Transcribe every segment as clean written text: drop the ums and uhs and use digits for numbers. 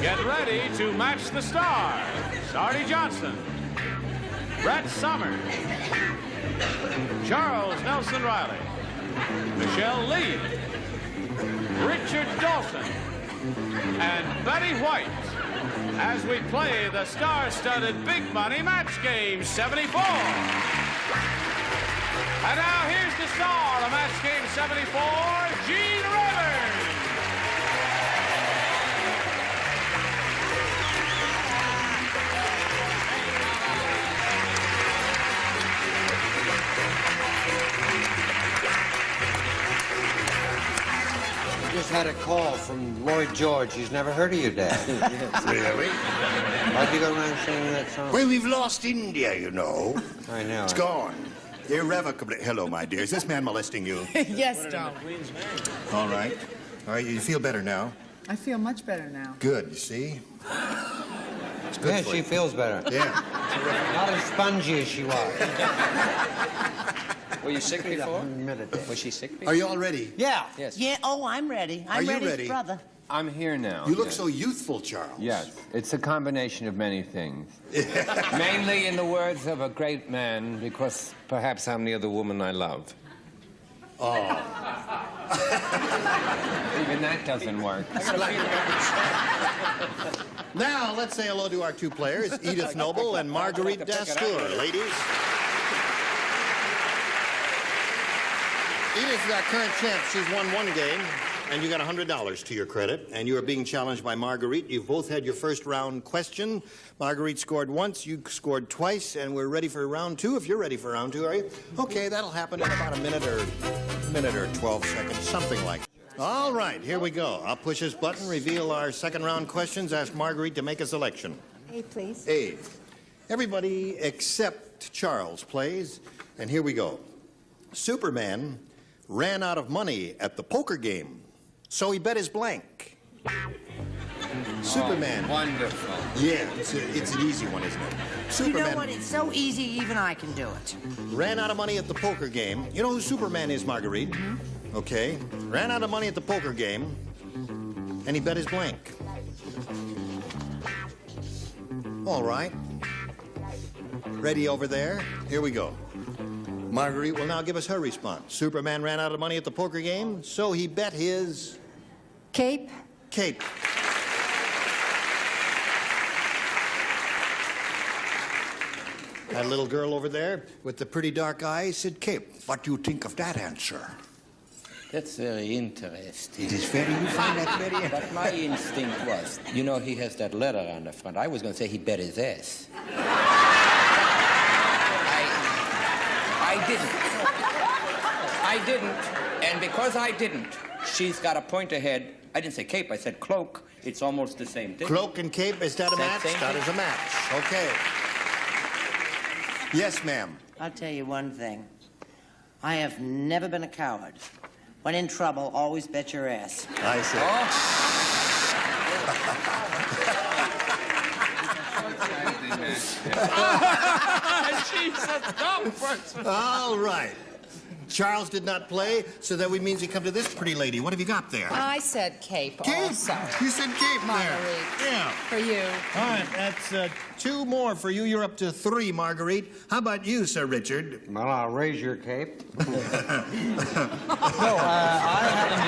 Get ready to match the stars. Artie Johnson, Brett Summers, Charles Nelson Reilly, Michele Lee, Richard Dawson, and Betty White as we play the star-studded Big Money Match Game 74. And now here's the star of Match Game 74, Gene Rivers. Just had a call from Lloyd George. He's never heard of you, Dad. Really? Why'd you go around singing that song? Well, we've lost India, you know. I know. It's gone. Irrevocably. Hello, my dear. Is this man molesting you? Yes, darling. All right. All right, you feel better now? I feel much better now. Good, you see? It's good Yeah, for she you. feels better. Yeah. Not as spongy as she was. Were you sick before? Admitted. Was she sick before? Are you all ready? Yeah. Yes. Yeah, oh, I'm ready. Are I'm you ready, ready? brother. I'm here now. You look yes. so youthful, Charles. Yes, it's a combination of many things. Mainly in the words of a great man, because perhaps I'm the other woman I love. Oh. Even that doesn't work. Now, let's say hello to our two players, Edith Noble and Marguerite Dastur. Ladies. Edith is our current champ. She's won one game, and you got $100 to your credit, and you are being challenged by Marguerite. You've both had your first round question. Marguerite scored once, you scored twice, and we're ready for round two. If you're ready for round two, are you? Okay, that'll happen in about a minute or 12 seconds, something like that. All right, here we go. I'll push this button, reveal our second round questions, ask Marguerite to make a selection. A, please. A. Everybody except Charles plays, and here we go. Superman ran out of money at the poker game, so he bet his blank. Superman. Wonderful. Yeah, it's an easy one, isn't it? You Superman know what? It's so easy, even I can do it. ran out of money at the poker game. You know who Superman is, Marguerite? Mm-hmm. Okay. Ran out of money at the poker game, and he bet his blank. All right. Ready over there? Here we go. Marguerite will now give us her response. Superman ran out of money at the poker game, so he bet his... Cape? Cape. That little girl over there with the pretty dark eyes said cape. What do you think of that answer? That's very interesting. It is very, you find that very... But my instinct was, you know, he has that letter on the front. I was going to say he bet his ass. I didn't. And because I didn't, she's got a point ahead. I didn't say cape, I said cloak. It's almost the same thing. Cloak and cape, is that a match? Same That thing. is a match. Okay. Yes, ma'am. I'll tell you one thing. I have never been a coward. When in trouble, always bet your ass. I see. She's a dumb person. All right. Charles did not play, so that means we come to this pretty lady. What have you got there? I said cape Cape. also. You said cape Marguerite. there. Yeah. For you. All right, that's two more for you. You're up to three, Marguerite. How about you, Sir Richard? Well, I'll raise your cape. No, I happen to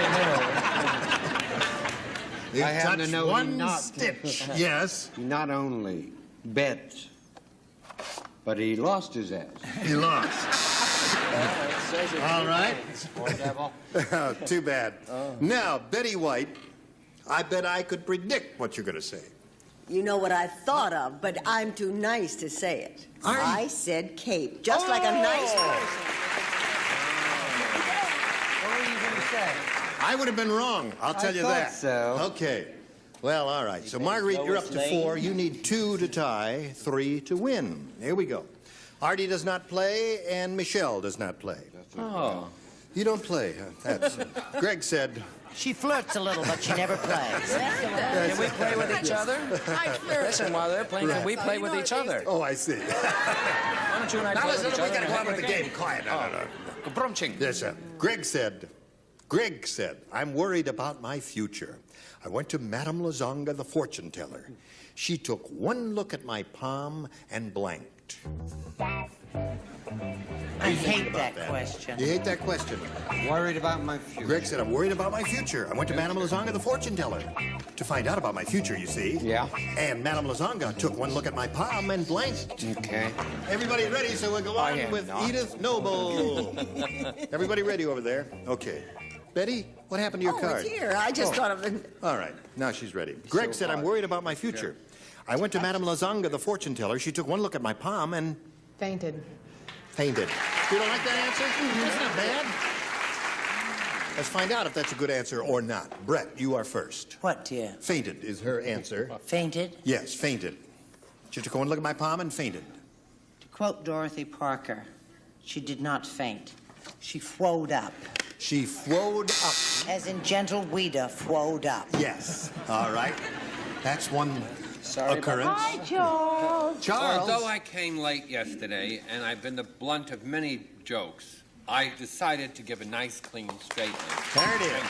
know. You I happen to touched know he one not- stitch. Yes, He not only bet, but he lost his ass. he lost. All right. Poor devil. Too bad. Now, Betty White, I bet I could predict what you're going to say. You know what I thought of, but I'm too nice to say it. Are you? I said cape, just like a nice person. What were you going to say? I would have been wrong. I'll tell you thought that. so. Okay. Well, all right. So, Marguerite, you're up to four. You need two to tie, three to win. Here we go. Artie does not play, and Michele does not play. Oh. You don't play. Huh? That's... Greg said... She flirts a little, but she never plays. Can we play with each other? Listen, while they're playing, can we play with each other? Oh, I see. Why don't you and I play with each other? We got to go on with the game. Quiet. No. Brumching. Yes, sir. Greg said, Greg said, I'm worried about my future. I went to Madame Lazonga, the fortune teller. She took one look at my palm and blanked. I hate About that question. You hate that question? Worried about my future. Greg said, I'm worried about my future. I went to Madame Lazonga, the fortune teller, to find out about my future, you see. Yeah. And Madame Lazonga took one look at my palm and blanked. Okay. Everybody's ready, so we'll go on am with not. Edith Noble. Everybody ready over there? Okay. Betty, what happened to your Oh, card? it's here. I just thought of it. All right, now she's ready. Greg said, I'm worried about my future. I went to Madame Lazonga, the fortune teller. She took one look at my palm and Fainted. fainted. You don't like that answer? That's not bad. Let's find out if that's a good answer or not. Brett, you are first. What, dear? Fainted is her answer. Fainted? Yes, fainted. She took one look at my palm and fainted. To quote Dorothy Parker, she did not faint. She flowed up. She flowed up. As in gentle Ouida flowed up. Yes. All right. That's one Sorry about occurrence. Hi, Charles. Charles. Although I came late yesterday and I've been the blunt of many jokes, I decided to give a nice, clean statement. There it is.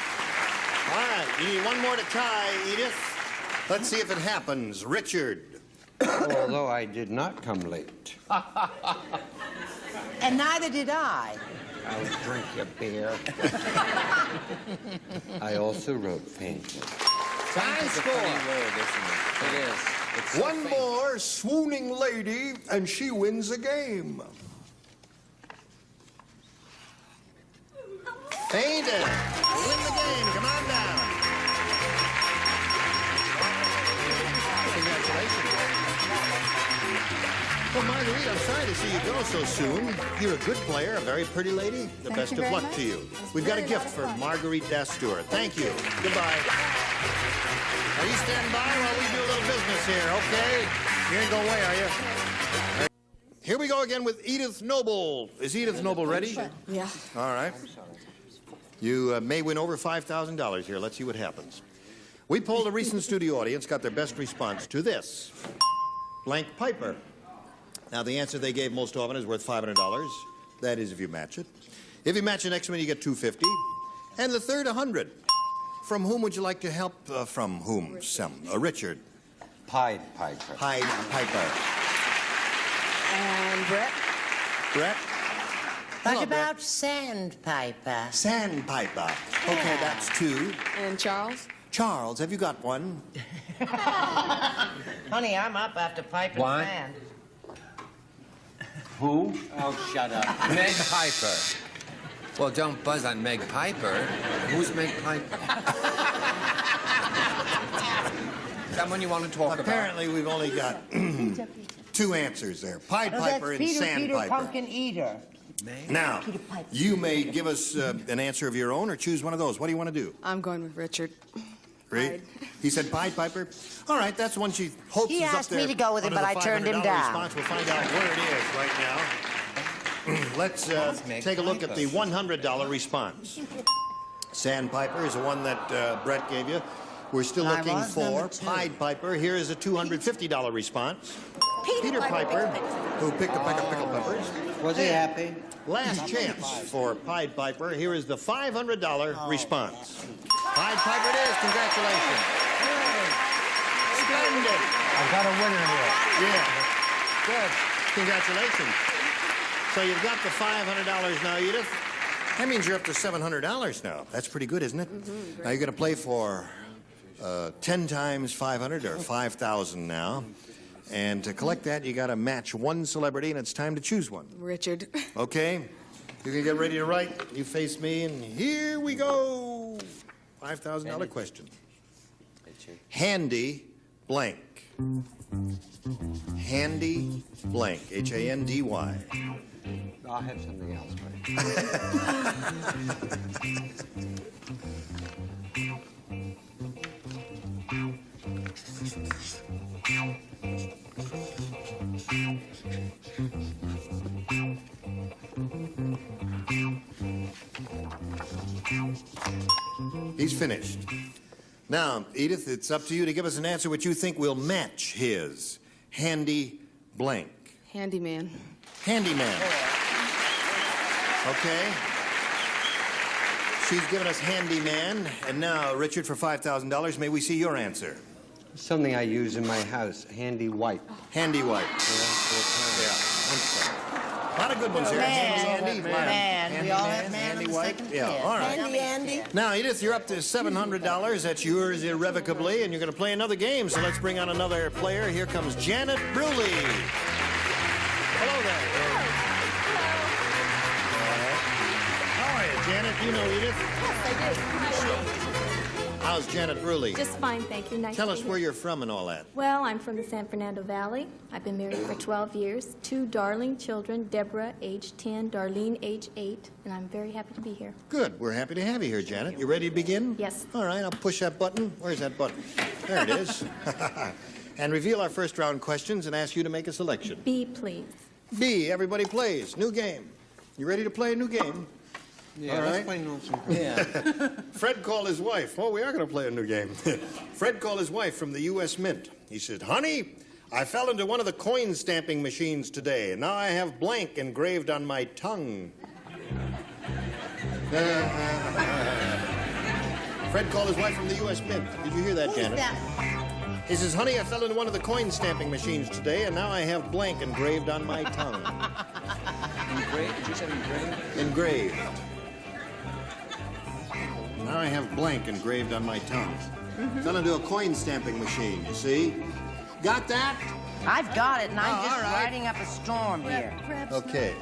All right, you need one more to tie, Edith. Let's see if it happens. Richard. Although I did not come late. And neither did I. I'll drink your beer. I also wrote fainted. Tie score. It is. It's so One faint. more swooning lady, and she wins the game. Fainted. Win the game. Come on down. Congratulations. Well, Marguerite, I'm sorry to see you go so soon. You're a good player, a very pretty lady. The best of very luck much. to you. We've got a gift for Marguerite Dastur. Thank you. Goodbye. Now, you stand by while we do a little business here, okay? You ain't going away, are you? Here we go again with Edith Noble. Is Edith Noble ready? Yeah. All right. You may win over $5,000 here. Let's see what happens. We polled a recent studio audience, got their best response to this. Blank Piper. Now, the answer they gave most often is worth $500. That is if you match it. If you match the next one, you get $250. And the third, $100. From whom would you like to help? From whom? Richard. Pied Piper. Pied Piper. And Brett? Brett? What Hello, Brett. about Sandpiper? Sandpiper. Okay, that's two. And Charles? Charles, have you got one? Honey, I'm up after Piper What? Sand. Who? Oh, shut up. Meg Piper. Well, don't buzz on Meg Piper. Who's Meg Piper? Someone you want to talk about? Apparently, we've only got two answers there. Pied Oh, Piper that's and Peter Sandpiper. Pumpkin Eater. Now, you may give us an answer of your own or choose one of those. What do you want to do? I'm going with Richard. Reed? He said Pied Piper? All right, that's one she hopes He is up asked there. me to go with it, under but the I turned him $500 down. Response. We'll find out where it is right now. Let's Meg take a look at Piper. the $100 response. Sandpiper is the one that Brett gave you. We're still I looking was for number two. Pied Piper. Here is a $250 response. Peter Piper, who picked the pickled peppers. Was he happy? Last chance for Pied Piper. Here is the $500 response. Pied Piper it is. Congratulations. Splendid. I've got a winner here. Yeah. Good. Congratulations. So you've got the $500 now, Edith. That means you're up to $700 now. That's pretty good, isn't it? Now you're going to play for 10 times 500 or 5,000 now. And to collect that, you got to match one celebrity, and it's time to choose one. Richard. Okay? You can get ready to write. You face me, and here we go. $5,000 question. Handy blank. Handy blank. Handy. I'll have something else, buddy. He's finished. Now, Edith, it's up to you to give us an answer which you think will match his. Handy blank. Handyman. Handyman. Okay. She's given us handyman. And now, Richard, for $5,000, may we see your answer? Something I use in my house, handy wipe. Handy wipe. Yeah. A lot of good ones here. Handy, Man, we all have man handy on the wipe. second Yeah, tier. all right. Andy, Andy. Now, Edith, you're up to $700. That's yours irrevocably, and you're going to play another game. So let's bring on another player. Here comes Janet Bruley. Hello there. How are you, Janet? You know Edith? Yes, I do. How's Janet Bruley? Just fine, thank you. Nice Tell to us be where here. you're from and all that. Well, I'm from the San Fernando Valley. I've been married for 12 years. 2 darling children, Deborah, age 10, Darlene, age 8, and I'm very happy to be here. Good. We're happy to have you here, Janet. You ready to begin? Yes. All right, I'll push that button. Where's that button? There it is. And reveal our first round questions and ask you to make a selection. B, please. B, everybody plays. New game. You ready to play a new game? Yeah, All let's right. play nonsense. Fred called his wife. Oh, we are going to play a new game. Fred called his wife from the U.S. Mint. He said, honey, I fell into one of the coin stamping machines today, and now I have blank engraved on my tongue. Fred called his wife from the U.S. Mint. Did you hear that, Who's Janet? that? He says, honey, I fell into one of the coin stamping machines today, and now I have blank engraved on my tongue. Engraved? You said engraved? Engraved. Now I have blank engraved on my tongue. Fell into a coin stamping machine, you see? Got that? I've got it, and I'm Oh, just all right. riding up a storm here. Okay.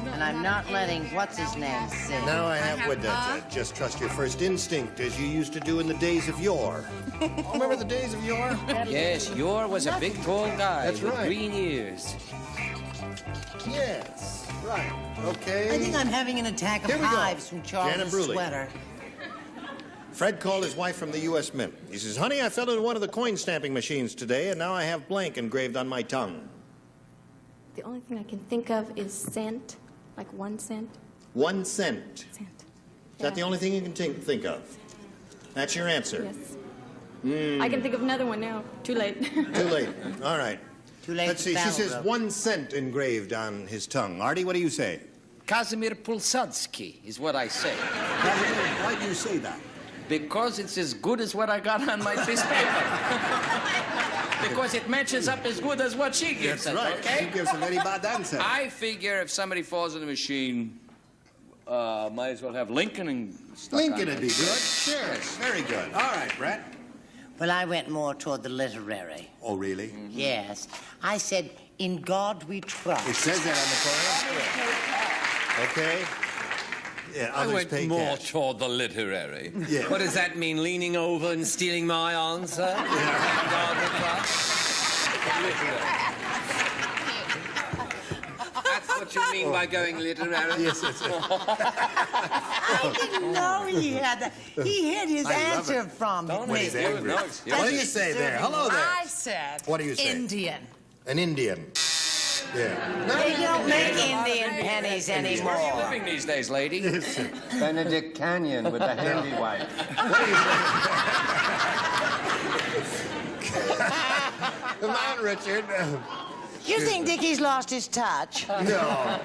And I'm not letting what's-his-name sing. Now I have with that. Just trust your first instinct, as you used to do in the days of yore. Remember the days of yore? Yes, Yor was a big, tall guy That's with right. green ears. Yes. Right. Okay. I think I'm having an attack of Here we go. hives from Janet Charles' Bruley. sweater. Fred called his wife from the U.S. Mint. He says, honey, I fell into one of the coin stamping machines today, and now I have blank engraved on my tongue. The only thing I can think of is cent, like 1 cent. 1 cent. Cent. Is that the only thing you can think of? That's your answer? Yes. I can think of another one now. Too late. Too late. All right. Too late Let's to see. She battle, says bro. 1 cent engraved on his tongue. Artie, what do you say? Kazimir Pulsadsky is what I say. Why do you say that? Because it's as good as what I got on my piece of paper. Because it matches up as good as what she gives us, okay? She gives a very bad answer. I figure if somebody falls in the machine, might as well have Lincoln and stuff. Lincoln would be good. Sure. Very good. All right, Brett. Well, I went more toward the literary. Oh, really? Yes. I said, in God we trust. It says that on the corner. Okay. Yeah, I others went pay more cash. toward the literary. Yeah. What does that mean? Leaning over and stealing my answer? That's what you mean by going literary? Yes, yes, yes. I didn't know he had that. He hid his I love answer it. from Don't me. He's angry. No, What do you say there? Hello there. I said What do you say? Indian. An Indian. Yeah. They don't make Indian pennies Where are you anymore. living these days, lady? Benedict Canyon with the handy wipe. Come on, Richard. You think Dickie's lost his touch? No.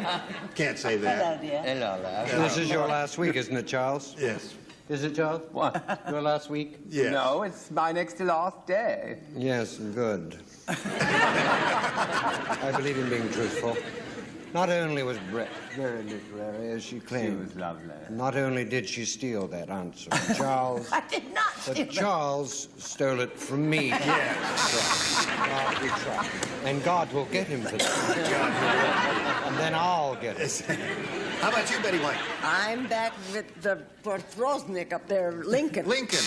Can't say Hello, that. dear. Hello, lad. This is your last week, isn't it, Charles? Yes. Is it, Charles? What? Your last week? Yes. No, it's my next to last day. Yes, good. I believe in being truthful. Not only was Brett very literary, as she claimed. lovely. Not only did she steal that answer, Charles, I did not steal but that. Charles stole it from me. Yes. God we trust. And God will get him for that. And then I'll get it. How about you, Betty White? I'm back with the Porthrosnik up there, Lincoln. Lincoln.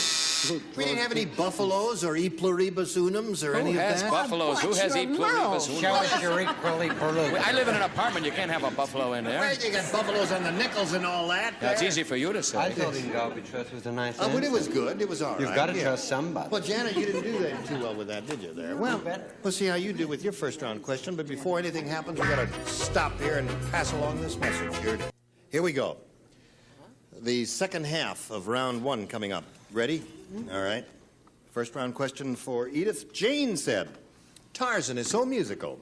We didn't have any buffaloes or e pluribus unums or any Who of has that. buffaloes? Who has your E pluribus? mouth. Show us your equally polluted. I live in an apartment. You can't have a buffalo in there. Well, you got buffaloes on the nickels and all that. That's easy for you to say. I thought in God we trust was a nice Oh, but it answer. was good. It was all right. You've got to yeah. trust somebody. Well, Janet, you didn't do that too well with that, did you, there? Well, we'll see how you do with your first round question, but before anything happens, we got to stop here and pass along this message here. Here we go. The second half of round one coming up. Ready? All right. First round question for Edith. Jane said, Tarzan is so musical.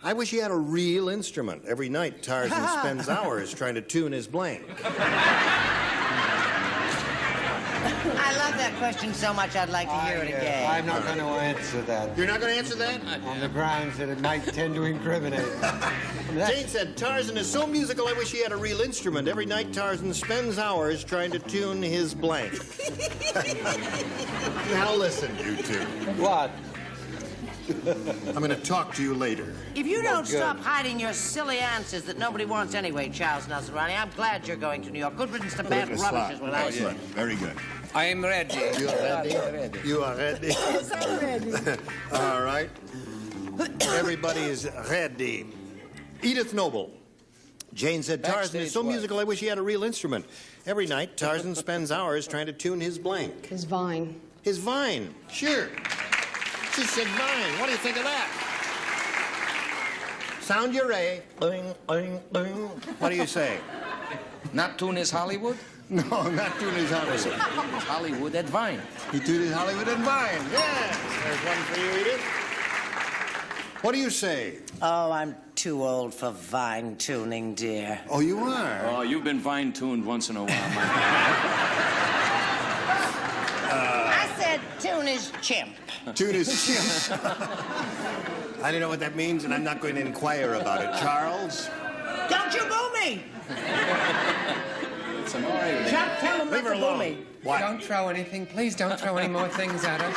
I wish he had a real instrument. Every night, Tarzan spends hours trying to tune his blank. I love that question so much I'd like to hear it again. I'm not going to answer that. You're not going to answer that? On the grounds that it might tend to incriminate. Jane said, Tarzan is so musical, I wish he had a real instrument. Every night, Tarzan spends hours trying to tune his blank. Now listen, you two. What? I'm going to talk to you later. If you don't stop hiding your silly answers that nobody wants anyway, Charles Nazarani, I'm glad you're going to New York. Good riddance to bad rubbish is what I say. Very good. I am ready. You are ready? You are ready? Yes, I'm ready. All right. Everybody is ready. Edith Noble. Jane said, Tarzan is so musical, I wish he had a real instrument. Every night, Tarzan spends hours trying to tune his blank. His vine. His vine. Sure. She said vine. What do you think of that? Sound your A. Bing, bing, bing. What do you say? Not tune his Hollywood? No, not tune his Hollywood. Hollywood at Vine. He tuned his Hollywood and vine. Yes. There's one for you, Edith. What do you say? Oh, I'm too old for vine tuning, dear. Oh, you are? Oh, you've been vine-tuned once in a while, my I said tune his chimp. Tune his chimp. I don't know what that means, and I'm not going to inquire about it. Charles? Don't you boo me! It's an Irish. Chuck, tell him Leave not her to boo alone. me. What? Don't throw anything. Please don't throw any more things at us.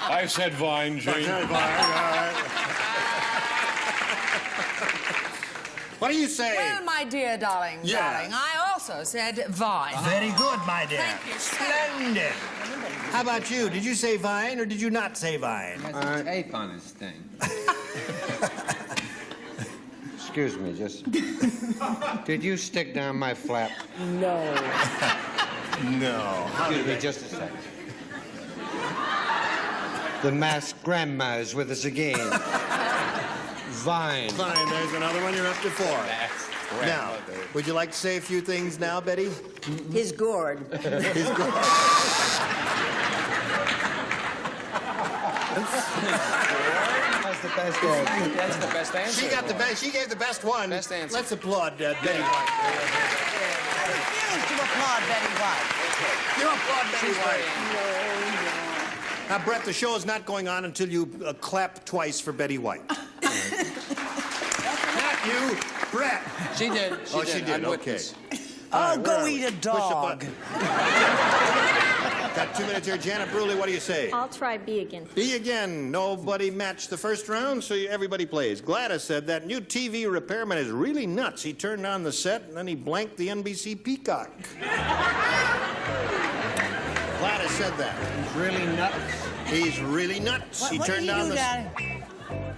I said vine, Jane. What do you say? Well, my dear darling, Yes. I also said vine. Very good, my dear. Thank you. Splendid. How about you? Did you say vine or did you not say vine? Has a tape on his thing. Excuse me, just... Did you stick down my flap? No. Excuse me, just a second. The masked grandma is with us again. Vine. Fine, there's another one. You're up to 4. Now, would you like to say a few things now, Betty? His gourd. His go- That's the best answer. That's the best answer. She got the best. She gave the best one. Best answer. Let's applaud Betty White. I refuse to applaud Betty White. You applaud Betty She's White. very Now, Brett, the show is not going on until you clap twice for Betty White. Not you, Brett. She did. Oh, she did. I'm Okay. witness. Oh, where go are eat we? a Push the dog. button. Got 2 minutes here. Janet Bruley, what do you say? I'll try B again. B again. Nobody matched the first round, so everybody plays. Gladys said that new TV repairman is really nuts. He turned on the set, and then he blanked the NBC Peacock. Gladys said that. He's really nuts. He's really nuts. He What did turned he on do, the... Daddy?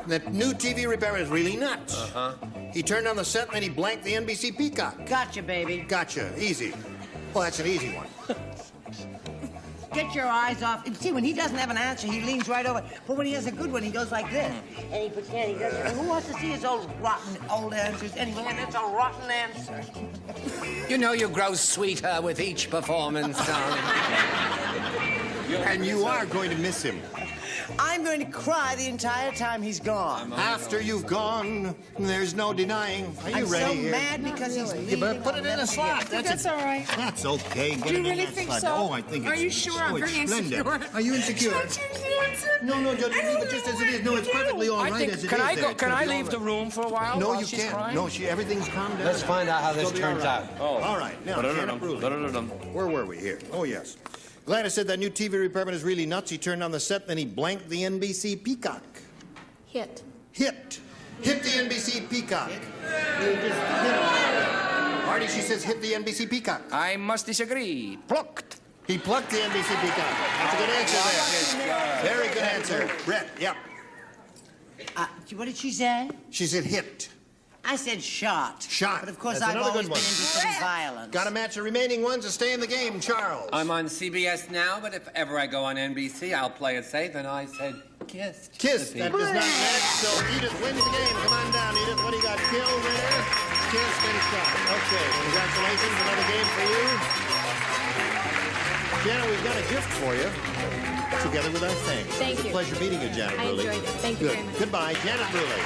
The new TV repairman is really nuts. He turned on the set, and then he blanked the NBC Peacock. Gotcha, baby. Gotcha. Easy. Well, that's an easy one. Get your eyes off. And see, when he doesn't have an answer, he leans right over. But when he has a good one, he goes like this. And he pretends he doesn't. Who wants to see his old rotten old answers anyway? And that's a rotten answer. You know you grow sweeter with each performance, darling. And you are going to miss him. I'm going to cry the entire time he's gone. After you've gone, there's no denying. Are you I'm ready so here? mad because he's leaving. But put I'll it in never a slot. forget. That's all right. That's okay. Get Do you it in really that think slot. so? Oh, I think Are it's you sure? I'm it's very splendid. insecure. Are you insecure? No, just leave it just as it is. No, it's perfectly all right as it is. Can I there. go? It's Can gonna I be all leave the right. room for a while? No, while you she's can't. crying? No, everything's calmed down. Let's find out how this It'll be turns all out. Oh. All right. Now, Janet Bruley. Where were we here? Oh, yes. Gladys said that new TV repairman is really nuts. He turned on the set, then he blanked the NBC Peacock. Hit. Hit the NBC Peacock. You just hit. Marty, she says hit the NBC Peacock. I must disagree. Plucked. He plucked the NBC Peacock. That's a good answer there. Very good answer. Brett, yep. What did she say? She said hit. I said shot. Shot. But of course, That's I've another always good been into one. some violence. Got to match the remaining ones to stay in the game, Charles. I'm on CBS now, but if ever I go on NBC, I'll play it safe, and I said kissed. Kiss. the That people. does not match, so Edith wins the game. Come on down, Edith. What do you got? Kill there. Kissed and shot. Okay, congratulations. Another game for you. Janet, we've got a gift for you. Together with our thanks. Thank It's a you. pleasure meeting you, Janet I Bruley. enjoyed it. Thank you Good. very much. Goodbye, Janet Bruley.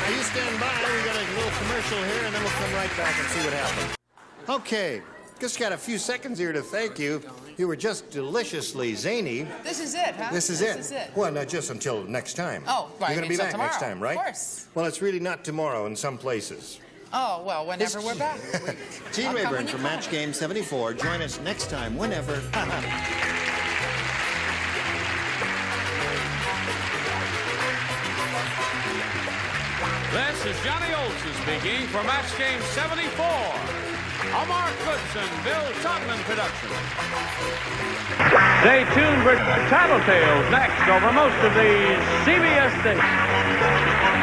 Now you stand by. We got a little commercial here, and then we'll come right back and see what happens. Okay. Just got a few seconds here to thank you. You were just deliciously zany. This is it, huh? This is it. Well, not just until next time. Oh, right. You're going to be Until back tomorrow. next time, right? Of course. Well, it's really not tomorrow in some places. Oh, well, whenever we're back. Gene I'll come Rayburn when you from call. Match Game 74. Join us next time, whenever. This is Johnny Olson speaking for Match Game 74. A Mark Goodson, Bill Todman production. Stay tuned for Tattletales next over most of the CBS stations.